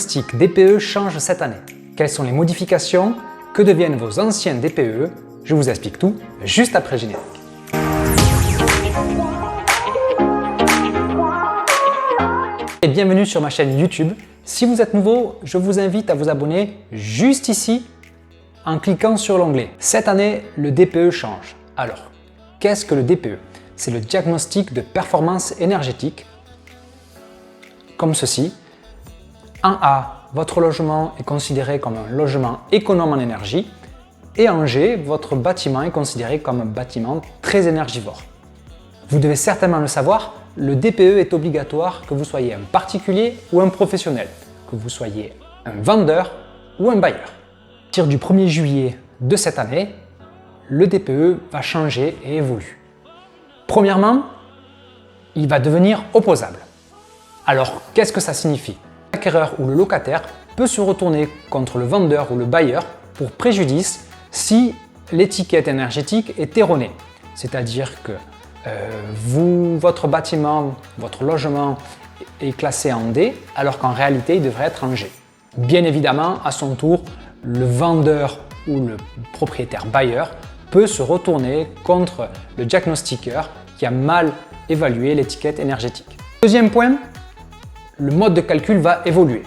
diagnostic DPE change cette année. Quelles sont les modifications? Que deviennent vos anciens DPE? Je vous explique tout juste après le générique. Et bienvenue sur ma chaîne YouTube. Si vous êtes nouveau, je vous invite à vous abonner juste ici en cliquant sur l'onglet. Cette année, le DPE change. Alors, qu'est-ce que le DPE? C'est le diagnostic de performance énergétique, comme ceci. En A, votre logement est considéré comme un logement économe en énergie, et en G, votre bâtiment est considéré comme un bâtiment très énergivore. Vous devez certainement le savoir, le DPE est obligatoire que vous soyez un particulier ou un professionnel, que vous soyez un vendeur ou un bailleur. À partir du 1er juillet de cette année, le DPE va changer et évoluer. Premièrement, il va devenir opposable. Alors, qu'est-ce que ça signifie? L'acquéreur ou le locataire peut se retourner contre le vendeur ou le bailleur pour préjudice si l'étiquette énergétique est erronée. C'est-à-dire que votre bâtiment, votre logement est classé en D alors qu'en réalité il devrait être en G. Bien évidemment, à son tour, le vendeur ou le propriétaire bailleur peut se retourner contre le diagnostiqueur qui a mal évalué l'étiquette énergétique. Deuxième point, le mode de calcul va évoluer.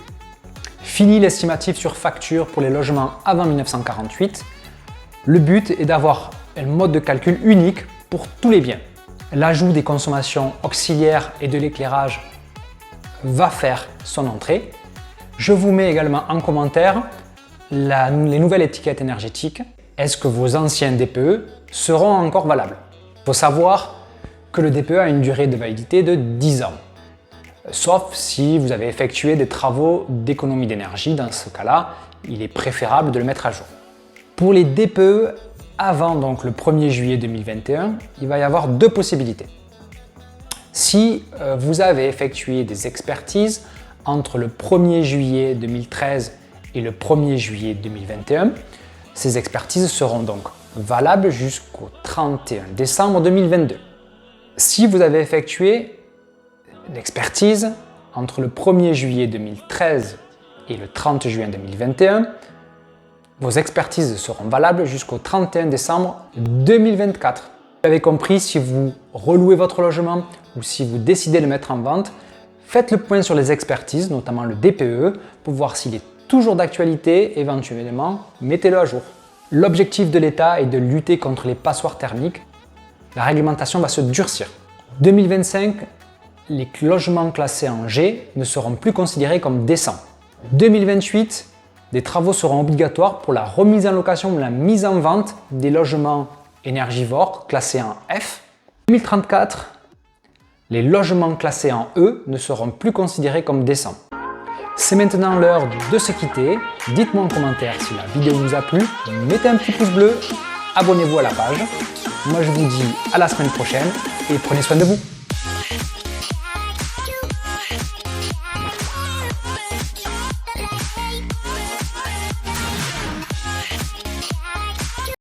Fini l'estimatif sur facture pour les logements avant 1948. Le but est d'avoir un mode de calcul unique pour tous les biens. L'ajout des consommations auxiliaires et de l'éclairage va faire son entrée. Je vous mets également en commentaire les nouvelles étiquettes énergétiques. Est-ce que vos anciens DPE seront encore valables? Il faut savoir que le DPE a une durée de validité de 10 ans. Sauf si vous avez effectué des travaux d'économie d'énergie. Dans ce cas-là, il est préférable de le mettre à jour. Pour les DPE avant donc le 1er juillet 2021, il va y avoir deux possibilités. Si vous avez effectué des expertises entre le 1er juillet 2013 et le 1er juillet 2021, ces expertises seront donc valables jusqu'au 31 décembre 2022. Si vous avez effectué l'expertise entre le 1er juillet 2013 et le 30 juin 2021, vos expertises seront valables jusqu'au 31 décembre 2024. Vous avez compris, si vous relouez votre logement ou si vous décidez de le mettre en vente, faites le point sur les expertises, notamment le DPE, pour voir s'il est toujours d'actualité. Éventuellement, mettez-le à jour. L'objectif de l'État est de lutter contre les passoires thermiques. La réglementation va se durcir. 2025, les logements classés en G ne seront plus considérés comme décents. 2028, des travaux seront obligatoires pour la remise en location ou la mise en vente des logements énergivores classés en F. 2034, les logements classés en E ne seront plus considérés comme décents. C'est maintenant l'heure de se quitter. Dites-moi en commentaire si la vidéo vous a plu, mettez un petit pouce bleu, abonnez-vous à la page. Moi je vous dis à la semaine prochaine et prenez soin de vous.